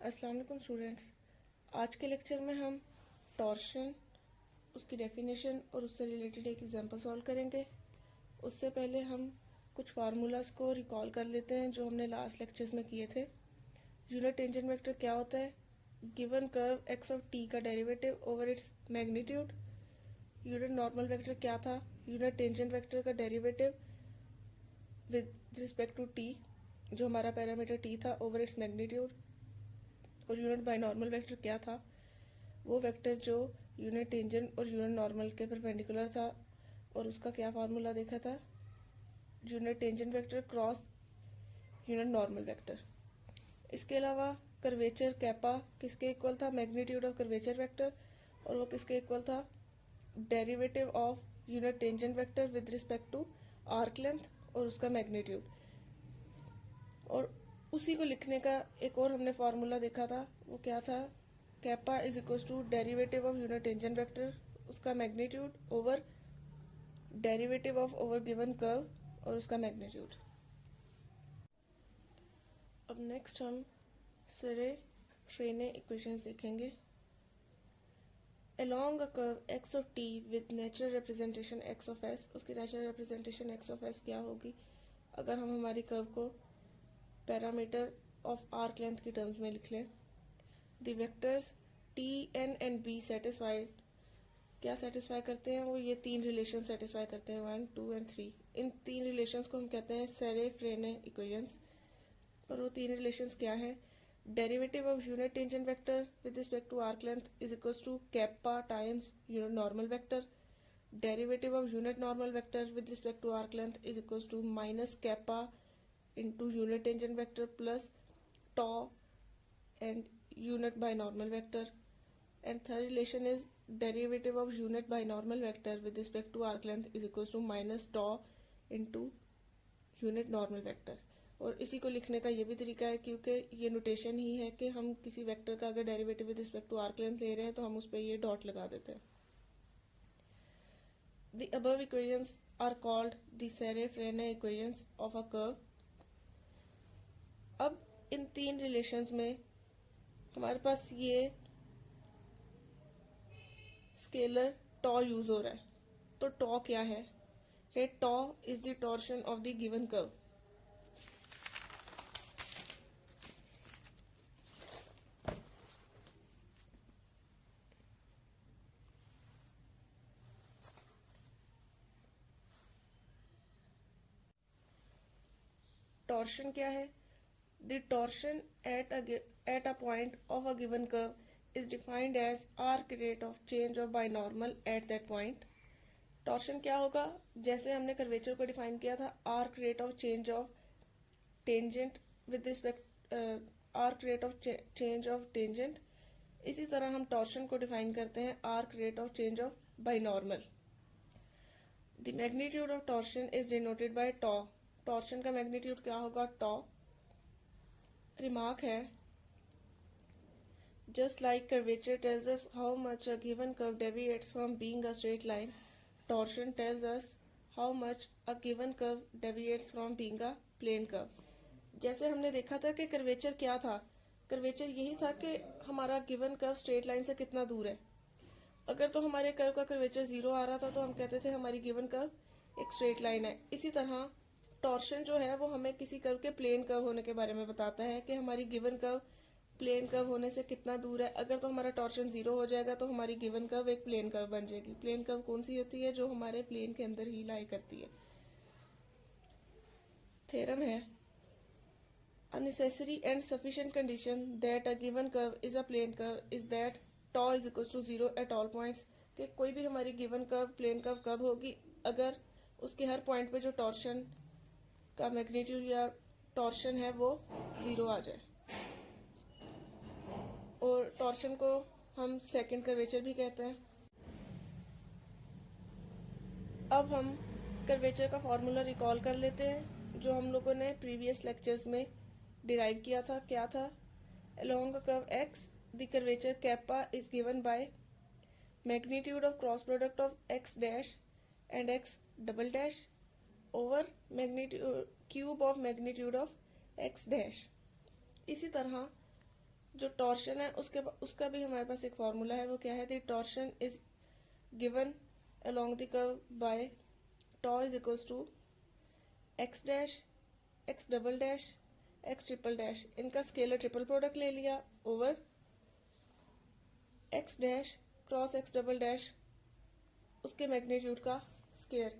अस्सलाम वालेकुम स्टूडेंट्स। आज के लेक्चर में हम टॉर्शन, उसकी डेफिनेशन और उससे रिलेटेड एक एग्जांपल सॉल्व करेंगे। उससे पहले हम कुछ फार्मूलाज को रिकॉल कर लेते हैं जो हमने लास्ट लेक्चर्स में किए थे। यूनिट टेंजेंट वेक्टर क्या होता है? Given curve x of t का derivative over its magnitude. Unit normal vector क्या था? यूनिट टेंजेंट वेक्टर का derivative with respect to t, जो हमारा पैरामीटर टी था, ओवर इट्स मैग्नीट्यूड। और यूनिट बाइनॉर्मल वेक्टर क्या था? वो वेक्टर जो यूनिट टेंजेंट और यूनिट नॉर्मल के परपेंडिकुलर था, और उसका क्या फार्मूला देखा था? Unit tangent vector cross unit normal vector. इसके अलावा कर्वेचर कैपा किसके इक्वल था? Magnitude of curvature vector. और वो किसके इक्वल था? Derivative of unit tangent vector with respect to arc length और उसका मैग्नीट्यूड। और उसी को लिखने का एक और हमने फार्मूला देखा था, वो क्या था? Kappa is equal to derivative of unit tangent vector, उसका magnitude, over derivative of over given curve और उसका मैग्नीट्यूड। अब नेक्स्ट हम सेरे-फ्रेने इक्वेशंस देखेंगे। Along a curve x of t with natural representation x of s, उसकी natural representation x of s क्या होगी? अगर हम हमारी कर्व को पैरामीटर ऑफ आर्क लेंथ की टर्म्स में लिख लें। The vectors T N and B satisfied, क्या सेटिस्फाई करते हैं? वो ये तीन रिलेशन सेटिस्फाई करते हैं, 1, 2 एंड 3। इन तीन रिलेशंस को हम कहते हैं सेरे-फ्रेने इक्वेशंस। और वो तीन रिलेशंस क्या है? Derivative of unit tangent vector with respect to arc length is equals to kappa times unit normal vector. Derivative of unit normal vector with respect to arc length is equals to minus kappa into unit tangent vector plus tau and unit binormal vector. And third relation is derivative of unit binormal vector with respect to arc length is equals to minus tau into unit normal vector. और इसी को लिखने का ये भी तरीका है, क्योंकि ये नोटेशन ही है कि हम किसी वेक्टर का अगर derivative with respect to arc length ले रहे हैं तो हम उस पर ये डॉट लगा देते हैं। The above equations are called the Serre-Freine equations of a curve. अब इन तीन रिलेशंस में हमारे पास ये स्केलर टॉ यूज हो रहा है। तो टॉ क्या है? Hey tau is the torsion of the given curve. Torsion क्या है? The torsion at a point of a given curve is defined as arc rate of change of binormal at that point. Torsion क्या होगा? जैसे हमने curvature को define किया था arc rate of change of tangent with respect arc rate of change of tangent, इसी तरह हम टॉर्शन को डिफाइन करते हैं arc rate of change of binormal. The magnitude of torsion is denoted by tau. Torsion का magnitude क्या होगा? Tau. Remark है, just like curvature tells us how much a given curve deviates from being a straight line, torsion tells us how much a given curve deviates from being a plane curve. जैसे हमने देखा था कि curvature क्या था? Curvature यही था कि हमारा गिवन कर्व स्ट्रेट लाइन से कितना दूर है। अगर तो हमारे कर्व का कर्वेचर 0 आ रहा था तो हम कहते थे हमारी गिवन कर्व एक स्ट्रेट लाइन है। इसी तरह टॉर्शन जो है वो हमें किसी कर्व के प्लेन कर्व होने के बारे में बताता है कि हमारी गिवन कर्व प्लेन कर्व होने से कितना दूर है। अगर तो हमारा टॉर्शन 0 हो जाएगा तो हमारी गिवन कर्व एक प्लेन कर्व बन जाएगी। प्लेन कर्व कौन सी होती है? जो हमारे प्लेन के अंदर ही लाई करती है। थ्योरम है, a necessary and sufficient condition that a given curve is a plane curve is that tau is equals to 0 at all points. कि कोई भी हमारी गिवन कर्व प्लेन कर्व कब होगी? अगर उसके हर पॉइंट पे जो टॉर्शन का मैग्नीट्यूड या टॉर्शन है वो 0 आ जाए। और टॉर्शन को हम सेकंड कर्वेचर भी कहते हैं। अब हम कर्वेचर का फॉर्मूला रिकॉल कर लेते हैं जो हम लोगों ने प्रीवियस लेक्चर्स में डिराइव किया था। क्या था? Along a curve x the curvature kappa is given by magnitude of cross product of x dash and x double dash over magnitude cube of magnitude of x dash. इसी तरह जो torsion है उसका भी हमारे पास एक फार्मूला है, वो क्या है, the torsion is given along the curve by tau is equals to x dash x double dash x triple dash, इनका स्केलर ट्रिपल प्रोडक्ट ले लिया over x dash cross x double dash उसके magnitude का square.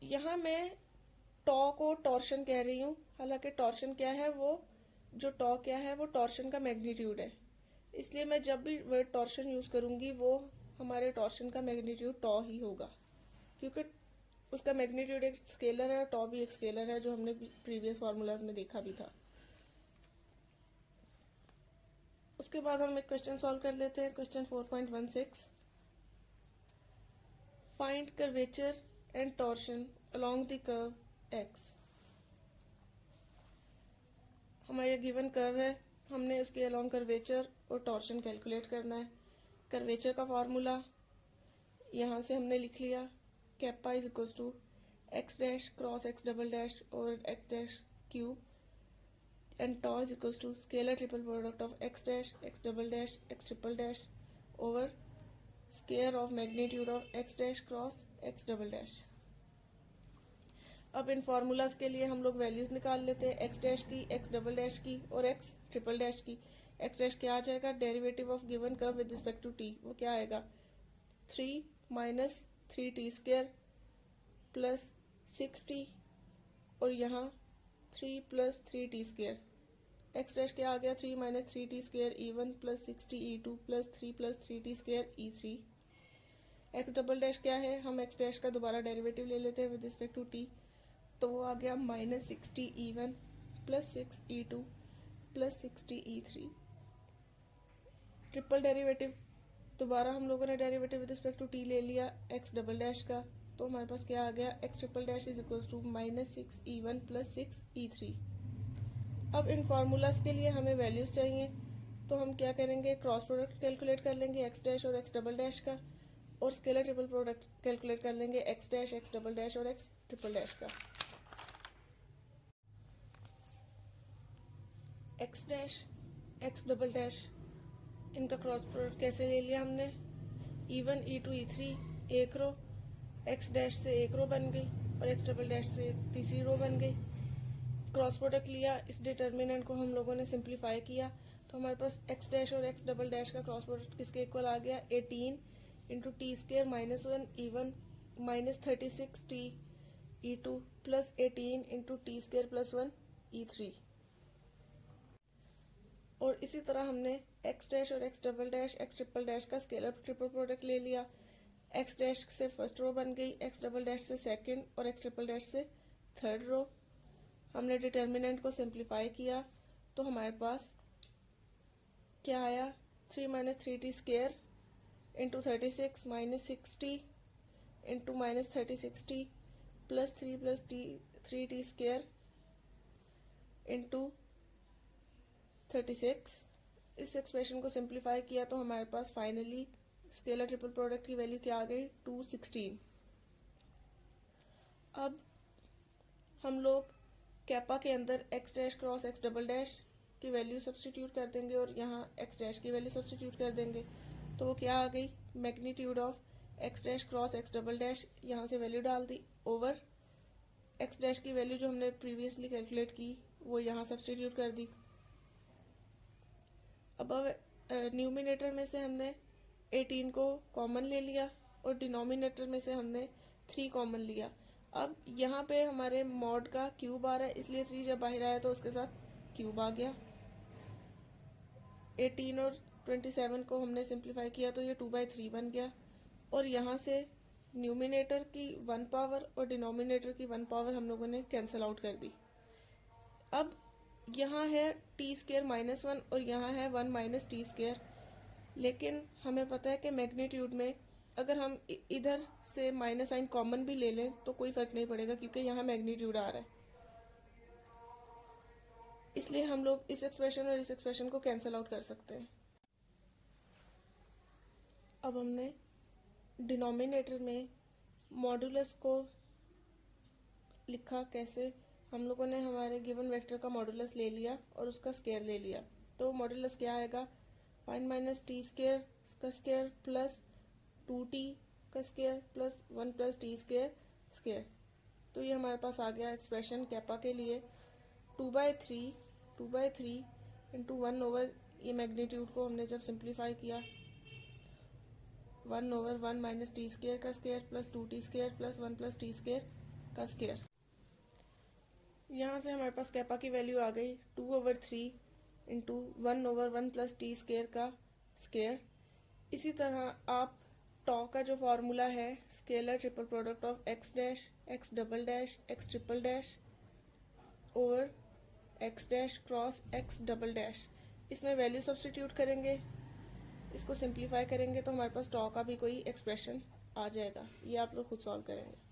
यहाँ मैं टॉ को torsion कह रही हूँ, हालांकि टॉर्शन क्या है, वो जो टॉ क्या है वो टॉर्शन का मैग्नीट्यूड है, इसलिए मैं जब भी वर्ड टॉर्शन यूज़ करूँगी वो हमारे टॉर्शन का मैग्नीट्यूड टॉ ही होगा, क्योंकि उसका मैग्नीट्यूड एक स्केलर है और टॉ भी एक स्केलर है, जो हमने प्रीवियस फार्मूलाज में देखा भी था। उसके बाद हम एक क्वेश्चन सॉल्व कर लेते हैं। Question 4.16, find curvature and torsion along the curve x. हमारे गिवन कर्व है, हमने उसके अलोंग कर्वेचर और टॉर्शन कैलकुलेट करना है। कर्वेचर का फार्मूला यहाँ से हमने लिख लिया, kappa is equals to x dash cross x double dash और x dash cube, and tau is equals to scalar triple product of x dash x double dash x triple dash over square of magnitude of x dash cross x double dash. अब इन formulas के लिए हम लोग values निकाल लेते हैं, X dash की, एक्स डबल डैश की और एक्स ट्रिपल डैश की। एक्स डैश क्या आ जाएगा, derivative of given curve with respect to T, वो क्या आएगा, 3 minus 3t square plus 6t और यहाँ 3 plus 3t square. X dash क्या आ गया, 3 minus 3t square e1 plus 6t e2 plus 3 plus 3t square e3। X double dash क्या है, हम एक्स डैश का दोबारा डेरिवेटिव ले लेते हैं विद रिस्पेक्ट टू टी, तो वो आ गया minus 6t e1 plus 6 e2 plus 6t e3। Triple derivative दोबारा हम लोगों ने derivative with respect to T ले लिया एक्स डबल डैश का, तो हमारे पास क्या आ गया, X triple dash is equals to minus 6 e1 plus 6 e3। अब इन फार्मूलाज के लिए हमें वैल्यूज चाहिए, तो हम क्या करेंगे, क्रॉस प्रोडक्ट कैलकुलेट कर लेंगे एक्स डैश और एक्स डबल डैश का, और स्केलर ट्रिपल प्रोडक्ट कैलकुलेट कर लेंगे x dash x double dash और एक्स ट्रिपल डैश का। X dash x double dash इनका क्रॉस प्रोडक्ट कैसे ले लिया हमने, e1 e2 e3 एक रो, एक्स डैश से एक रो बन गई और एक्स डबल डैश से तीसरी रो बन गई। क्रॉस प्रोडक्ट लिया, इस डिटर्मिनेंट को हम लोगों ने सिंप्लीफाई किया, तो हमारे पास एक्स डैश और एक्स डबल डैश का क्रॉस प्रोडक्ट किसके इक्वल आ गया, 18 into T square minus 1 e1 minus 36 T e2 plus 18 into T square plus 1 e3। और इसी तरह हमने एक्स डैश और x double dash x triple dash का स्केलर ट्रिपल प्रोडक्ट ले लिया, एक्स डैश से फर्स्ट रो बन गई, एक्स डबल डैश से सेकंड और एक्स ट्रिपल डैश से थर्ड रो। हमने डिटर्मिनेंट को सिंप्लीफाई किया, तो हमारे पास क्या आया, 3 minus 3t square into 36 minus 6t into minus 36t plus 3 T square into 36। इस एक्सप्रेशन को सिंप्लीफाई किया तो हमारे पास फाइनली स्केलर ट्रिपल प्रोडक्ट की वैल्यू क्या आ गई, 216। अब हम लोग कैपा के अंदर x dash cross x double dash की वैल्यू सब्स्टिट्यूट कर देंगे और यहाँ एक्स डैश की वैल्यू सब्स्टिट्यूट कर देंगे, तो वो क्या आ गई, magnitude of x dash cross x double dash, यहाँ से वैल्यू डाल दी ओवर एक्स डैश की वैल्यू जो हमने प्रीवियसली कैलकुलेट की वो यहाँ सब्स्टिट्यूट कर दी। अब न्यूमिनेटर में से हमने 18 को कॉमन ले लिया और डिनोमिनेटर में से हमने 3 कॉमन लिया। अब यहाँ पे हमारे मॉड का क्यूब आ रहा है, इसलिए 3 जब बाहर आया तो उसके साथ क्यूब आ गया। 18 और 27 को हमने सिंप्लीफाई किया तो ये 2/3 बन गया, और यहाँ से न्यूमिनेटर की 1 पावर और डिनोमिनेटर की 1 पावर हम लोगों ने कैंसिल आउट कर दी। अब यहाँ है टी स्क्वेयर माइनस 1 और यहाँ है 1 माइनस टी स्क्वेयर, लेकिन हमें पता है कि मैग्नीट्यूड में अगर हम इधर से माइनस साइन कॉमन भी ले लें तो कोई फर्क नहीं पड़ेगा, क्योंकि यहाँ मैग्नीट्यूड आ रहा है, इसलिए हम लोग इस एक्सप्रेशन और इस एक्सप्रेशन को कैंसिल आउट कर सकते हैं। अब हमने डिनोमिनेटर में मॉडुलस को लिखा कैसे, हम लोगों ने हमारे गिवन वेक्टर का मॉडुलस ले लिया और उसका स्क्वायर ले लिया, तो मॉडुलस क्या आएगा, 5 माइनस टी स्क्वायर का स्क्वायर प्लस 2t का square plus 1 plus T square square. तो ये हमारे पास आ गया एक्सप्रेशन कैपा के लिए 2/3 इंटू 1/, ये मैग्नीट्यूड को हमने जब सिंप्लीफाई किया 1/1 माइनस टी स्क्वायर का square plus 2t square plus 1 plus T square का स्क्वायर। यहाँ से हमारे पास कैपा की वैल्यू आ गई 2/3 इंटू 1/1 प्लस टी स्क्वायर का स्क्वायर। इसी तरह आप टॉ का जो फॉर्मूला है scalar triple product of x dash x double dash x triple dash over x dash cross x double dash, इसमें वैल्यू सब्स्टिट्यूट करेंगे, इसको सिंप्लीफाई करेंगे तो हमारे पास टॉ का भी कोई एक्सप्रेशन आ जाएगा। ये आप लोग खुद सॉल्व करेंगे।